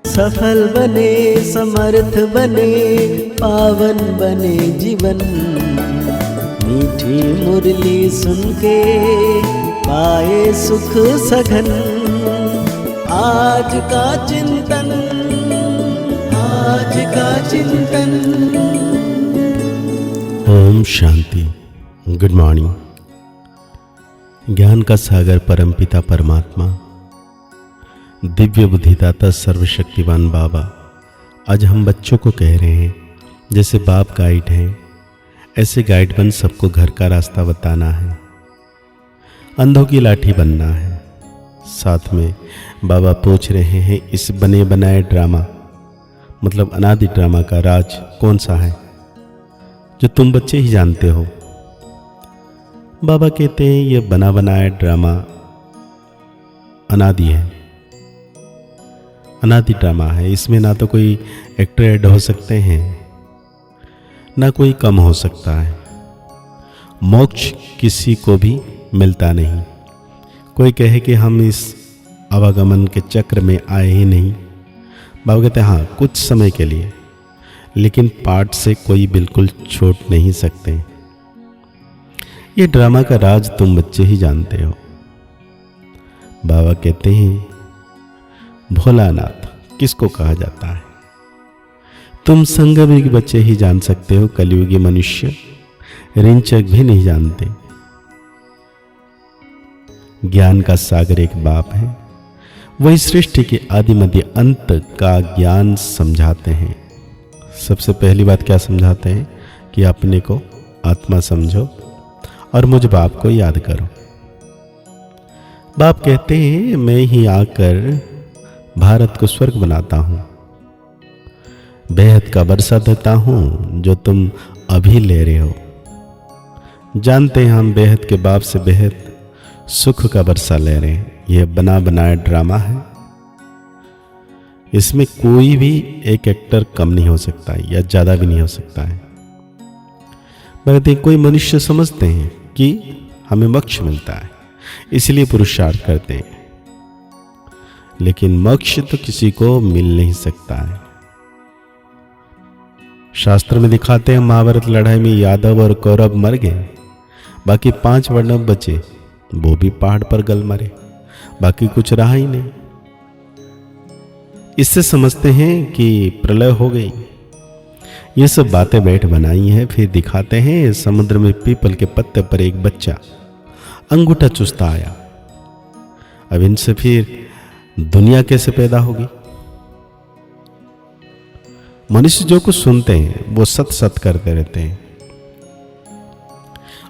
सफल बने, समर्थ बने, पावन बने जीवन। मीठी मुरली सुन के पाए सुख सघन। आज का चिंतन, आज का चिंतन। ओम शांति। Good morning. ज्ञान का सागर परमपिता परमात्मा, दिव्य बुद्धिदाता सर्वशक्तिवान बाबा, आज हम बच्चों को कह रहे हैं, जैसे बाप गाइड हैं, ऐसे गाइड बन सबको घर का रास्ता बताना है, अंधों की लाठी बनना है। साथ में बाबा पूछ रहे हैं, इस बने बनाए ड्रामा मतलब अनादि ड्रामा का राज कौन सा है, जो तुम बच्चे ही जानते हो। बाबा कहते हैं यह बना बनाया ड्रामा अनादि है, अनादि ड्रामा है। इसमें ना तो कोई एक्टर ऐड हो सकते हैं, ना कोई कम हो सकता है। मोक्ष किसी को भी मिलता नहीं। कोई कहे कि हम इस आवागमन के चक्र में आए ही नहीं। बाबा कहते हैं हाँ, कुछ समय के लिए, लेकिन पाठ से कोई बिल्कुल छूट नहीं सकते। ये ड्रामा का राज तुम बच्चे ही जानते हो। बाबा कहते हैं भोलानाथ किसको कहा जाता है, तुम संगम बच्चे ही जान सकते हो। कलयुगी मनुष्य रिंचक भी नहीं जानते। ज्ञान का सागर एक बाप है, वही सृष्टि के आदि मध्य अंत का ज्ञान समझाते हैं। सबसे पहली बात क्या समझाते हैं कि अपने को आत्मा समझो और मुझ बाप को याद करो। बाप कहते हैं मैं ही आकर भारत को स्वर्ग बनाता हूं, बेहद का वर्षा देता हूं जो तुम अभी ले रहे हो। जानते हैं हम बेहद के बाप से बेहद सुख का वर्षा ले रहे हैं। यह बना बनाया ड्रामा है, इसमें कोई भी एक एक्टर कम नहीं हो सकता है या ज्यादा भी नहीं हो सकता है। मगर कोई मनुष्य समझते हैं कि हमें मोक्ष मिलता है, इसलिए पुरुषार्थ करते हैं, लेकिन मोक्ष तो किसी को मिल नहीं सकता है। शास्त्र में दिखाते हैं महाभारत लड़ाई में यादव और कौरव मर गए, बाकी 5 वर्णव बचे, वो भी पहाड़ पर गल मरे, बाकी कुछ रहा ही नहीं। इससे समझते हैं कि प्रलय हो गई। ये सब बातें बैठ बनाई हैं। फिर दिखाते हैं समुद्र में पीपल के पत्ते पर एक बच्चा अंगूठा चूसता आया। अब इनसे फिर दुनिया कैसे पैदा होगी। मनुष्य जो कुछ सुनते हैं वो सत सत करते रहते हैं।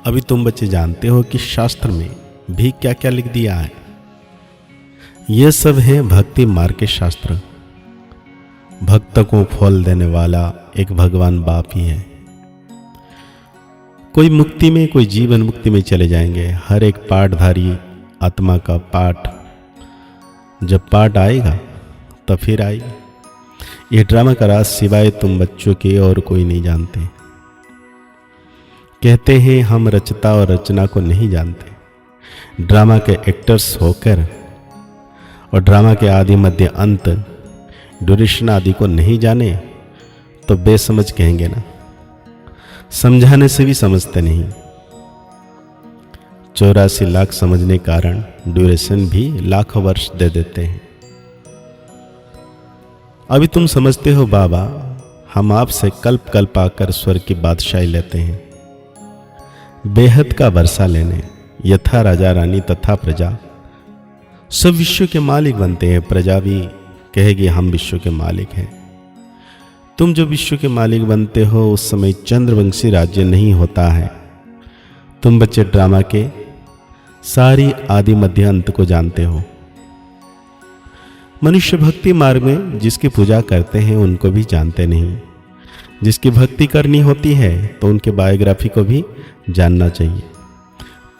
अभी तुम बच्चे जानते हो कि शास्त्र में भी क्या क्या लिख दिया है। यह सब है भक्ति मार्ग के शास्त्र। भक्त को फल देने वाला एक भगवान बाप ही है। कोई मुक्ति में, कोई जीवन मुक्ति में चले जाएंगे। हर एक पाठधारी आत्मा का पाठ, जब पाठ आएगा तब फिर आएगा। यह ड्रामा का राज सिवाय तुम बच्चों के और कोई नहीं जानते। कहते हैं हम रचता और रचना को नहीं जानते। ड्रामा के एक्टर्स होकर और ड्रामा के आदि मध्य अंत ड्यूरेशन आदि को नहीं जाने तो बेसमझ कहेंगे ना। समझाने से भी समझते नहीं। 84 लाख समझने कारण ड्यूरेशन भी लाखों वर्ष दे देते हैं। अभी तुम समझते हो बाबा हम आपसे कल्प कल्प आकर स्वर्ग की बादशाही लेते हैं, बेहद का वर्षा लेने, यथा राजा रानी तथा प्रजा सब विश्व के मालिक बनते हैं। प्रजा भी कहेगी हम विश्व के मालिक हैं। तुम जो विश्व के मालिक बनते हो उस समय चंद्रवंशी राज्य नहीं होता है। तुम बच्चे ड्रामा के सारी आदि मध्य अंत को जानते हो। मनुष्य भक्ति मार्ग में जिसकी पूजा करते हैं उनको भी जानते नहीं। जिसकी भक्ति करनी होती है तो उनके बायोग्राफी को भी जानना चाहिए।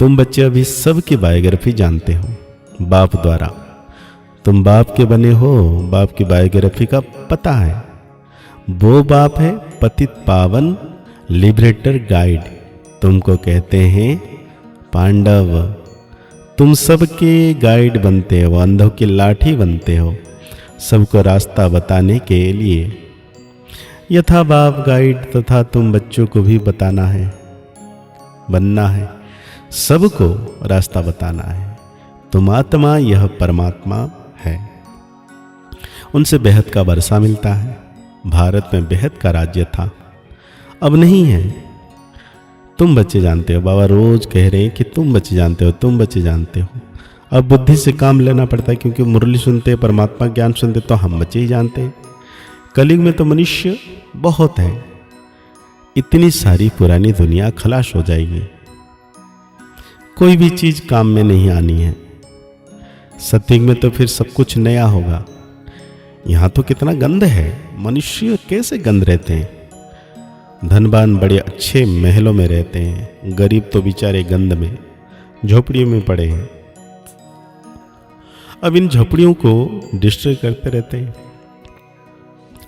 तुम बच्चे अभी सबकी बायोग्राफी जानते हो बाप द्वारा। तुम बाप के बने हो, बाप की बायोग्राफी का पता है। वो बाप है पतित पावन लिबरेटर गाइड। तुमको कहते हैं पांडव। तुम सबके गाइड बनते हो, अंधों की लाठी बनते हो। सबको रास्ता बताने के लिए। यथा बाप गाइड तथा तुम बच्चों को भी बताना है, बनना है, सबको रास्ता बताना है। तुम आत्मा, यह परमात्मा है। उनसे बेहद का वर्षा मिलता है। भारत में बेहद का राज्य था, अब नहीं है। तुम बच्चे जानते हो, बाबा रोज कह रहे हैं कि तुम बच्चे जानते हो, तुम बच्चे जानते हो। अब बुद्धि से काम लेना पड़ता है, क्योंकि मुरली सुनते, परमात्मा ज्ञान सुनते, तो हम बच्चे ही जानते हैं। कलयुग में तो मनुष्य बहुत है, इतनी सारी पुरानी दुनिया खलास हो जाएगी, कोई भी चीज काम में नहीं आनी है। सत्युग में तो फिर सब कुछ नया होगा। यहाँ तो कितना गंद है, मनुष्य कैसे गंद रहते हैं। धनवान बड़े अच्छे महलों में रहते हैं, गरीब तो बेचारे गंद में, झोपड़ियों में पड़े हैं। अब इन झोपड़ियों को डिस्ट्रॉय करते रहते हैं,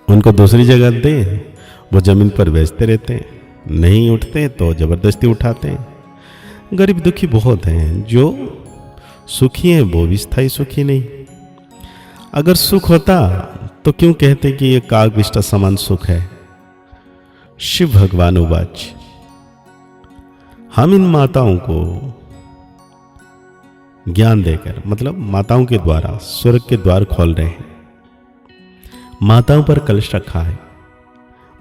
उनको दूसरी जगह दें, वो जमीन पर बेचते रहते हैं, नहीं उठते तो जबरदस्ती उठाते हैं। गरीब दुखी बहुत हैं, जो सुखी हैं वो भी स्थायी सुखी नहीं। अगर सुख होता तो क्यों कहते कि ये काग विष्टा समान सुख है। शिव भगवान उवाच, हम इन माताओं को ज्ञान देकर, मतलब माताओं के द्वारा स्वर्ग के द्वार खोल रहे हैं। माताओं पर कलश रखा है,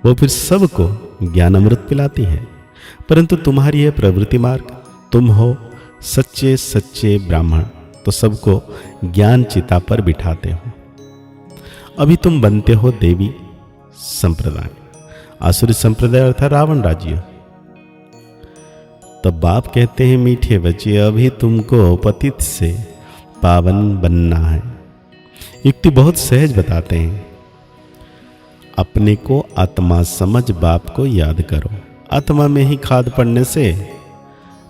वो फिर सबको ज्ञान अमृत पिलाती है। परंतु तुम्हारी यह प्रवृत्ति मार्ग, तुम हो सच्चे सच्चे ब्राह्मण, तो सबको ज्ञान चिता पर बिठाते हो। अभी तुम बनते हो देवी संप्रदाय, आसुरी संप्रदाय अर्थात रावण राज्य। तब बाप कहते हैं, मीठे बच्चे, अभी तुमको पतित से पावन बनना है। युक्ति बहुत सहज बताते हैं। अपने को आत्मा समझ बाप को याद करो। आत्मा में ही खाद पड़ने से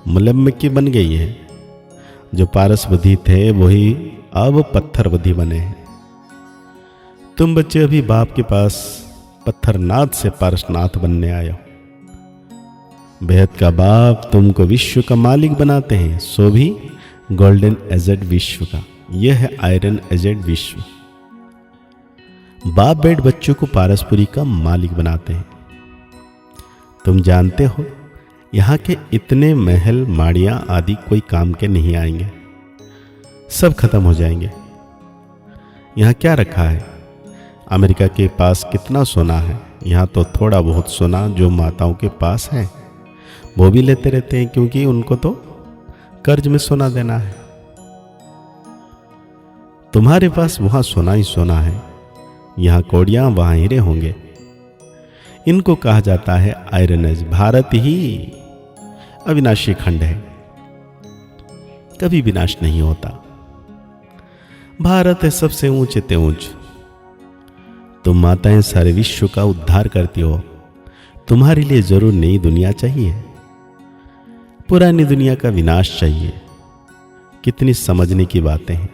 मुलम्मकी बन गई है। जो पारस बुद्धि थे वही अब पत्थर बुद्धि बने हैं। तुम बच्चे अभी बाप के पास पत्थरनाथ से पारसनाथ बनने आए हो। बेहद का बाप तुमको विश्व का मालिक बनाते हैं, सो भी गोल्डन एजेड विश्व का। यह है आयरन एजेड विश्व। बाप बेट बच्चों को पारसपुरी का मालिक बनाते हैं। तुम जानते हो यहाँ के इतने महल माड़ियाँ आदि कोई काम के नहीं आएंगे, सब खत्म हो जाएंगे। यहाँ क्या रखा है? अमेरिका के पास कितना सोना है, यहाँ तो थोड़ा बहुत सोना जो माताओं के पास है वो भी लेते रहते हैं, क्योंकि उनको तो कर्ज में सोना देना है। तुम्हारे पास वहाँ सोना ही सोना है, यहाँ कौड़ियाँ वहाँ हीरे होंगे। इनको कहा जाता है आयरन एज। भारत ही अविनाशी खंड है, कभी विनाश नहीं होता। भारत है सबसे ऊंचे ते ऊंच। तुम माताएं सारे विश्व का उद्धार करती हो। तुम्हारे लिए जरूर नई दुनिया चाहिए, पुरानी दुनिया का विनाश चाहिए। कितनी समझने की बातें हैं।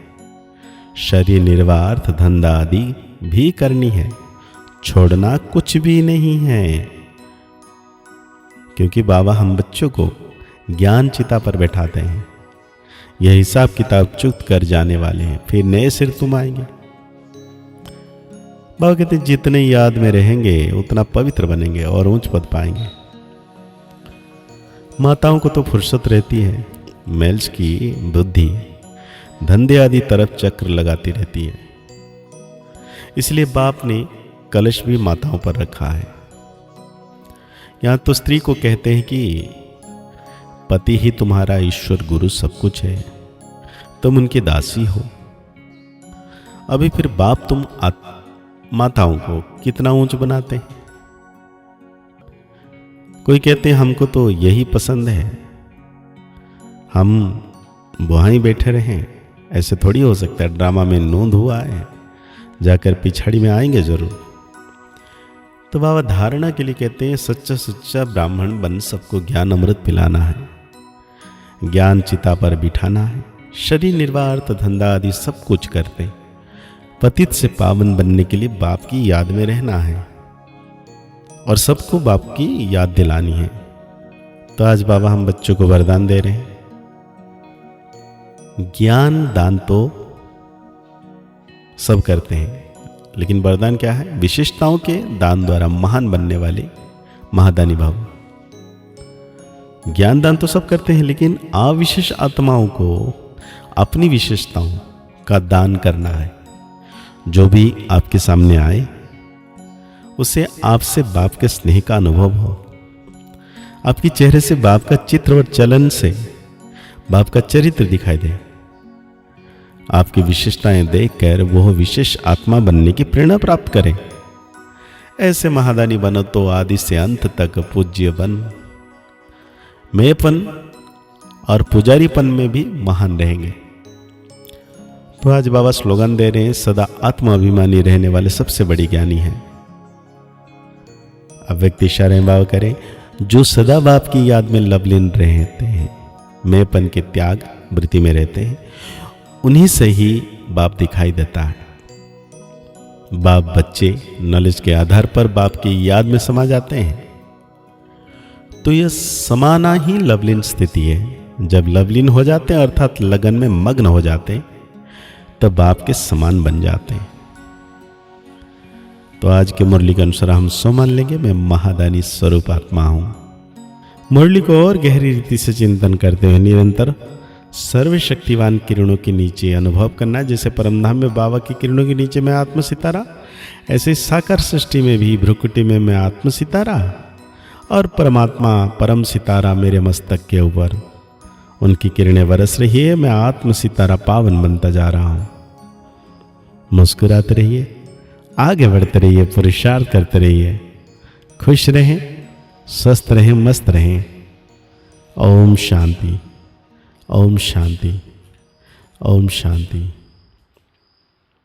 शरीर निर्वाह, अर्थ धंधा आदि भी करनी है, छोड़ना कुछ भी नहीं है। क्योंकि बाबा हम बच्चों को ज्ञान चिता पर बैठाते हैं। यह हिसाब किताब चुक्त कर जाने वाले हैं, फिर नए सिर तुम आएंगे। बाबा कहते जितने याद में रहेंगे उतना पवित्र बनेंगे और ऊंच पद पाएंगे। माताओं को तो फुर्सत रहती है, मेल्स की बुद्धि धंधे आदि तरफ चक्र लगाती रहती है। इसलिए बाप ने कलश भी माताओं पर रखा है। यहाँ तो स्त्री को कहते हैं कि पति ही तुम्हारा ईश्वर गुरु सब कुछ है, तुम उनकी दासी हो। अभी फिर बाप तुम माताओं को कितना ऊंच बनाते हैं। कोई कहते हैं हमको तो यही पसंद है, हम वहीं बैठे रहें। ऐसे थोड़ी हो सकता है, ड्रामा में नोंद हुआ है, जाकर पिछाड़ी में आएंगे जरूर। तो बाबा धारणा के लिए कहते हैं सच्चा सच्चा ब्राह्मण बन सबको ज्ञान अमृत पिलाना है, ज्ञान चिता पर बिठाना है। शरीर निर्वाह, अर्थ धंधा आदि सब कुछ करते। पतित से पावन बनने के लिए बाप की याद में रहना है और सबको बाप की याद दिलानी है। तो आज बाबा हम बच्चों को वरदान दे रहे हैं। ज्ञान दान तो सब करते हैं, लेकिन वरदान क्या है? विशेषताओं के दान द्वारा महान बनने वाले महादानी भव। ज्ञान दान तो सब करते हैं, लेकिन अविशेष आत्माओं को अपनी विशेषताओं का दान करना है। जो भी आपके सामने आए उसे आपसे बाप के स्नेह का अनुभव हो, आपकी चेहरे से बाप का चित्र और चलन से बाप का चरित्र दिखाई दे, आपकी विशेषताएं देखकर वह विशेष आत्मा बनने की प्रेरणा प्राप्त करें। ऐसे महादानी बनो तो आदि से अंत तक पूज्य बन। मेयपन और पुजारीपन में भी महान रहेंगे। तो आज बाबा स्लोगन दे रहे हैं, सदा आत्माभिमानी रहने वाले सबसे बड़ी ज्ञानी हैं। अब व्यक्ति इशारे में बाबा करें, जो सदा बाप की याद में लवलीन रहते हैं, मेयपन के त्याग वृत्ति में रहते हैं, उन्हीं से ही बाप दिखाई देता है। बाप बच्चे नॉलेज के आधार पर बाप की याद में समा जाते हैं। तो यह समाना ही लवलीन स्थिति है। जब लवलीन हो जाते हैं अर्थात लगन में मग्न हो जाते हैं, तब बाप के समान बन जाते हैं। तो आज के मुरली के अनुसार हम सो मान लेंगे, मैं महादानी स्वरूप आत्मा हूं। मुरली को और गहरी रीति से चिंतन करते हुए निरंतर सर्वशक्तिवान किरणों के नीचे अनुभव करना। जैसे परमधाम में बाबा की किरणों के नीचे मैं आत्म सितारा, ऐसे साकार सृष्टि में भी भ्रुकुटी में मैं आत्म सितारा और परमात्मा परम सितारा मेरे मस्तक के ऊपर उनकी किरणें बरस रही है। मैं आत्म सितारा पावन बनता जा रहा हूं। मुस्कुराते रहिए, आगे बढ़ते रहिए, पुरुषार्थ करते रहिए, खुश रहें, स्वस्थ रहें, मस्त रहें। ओम शांति, ओम शांति, ओम शांति।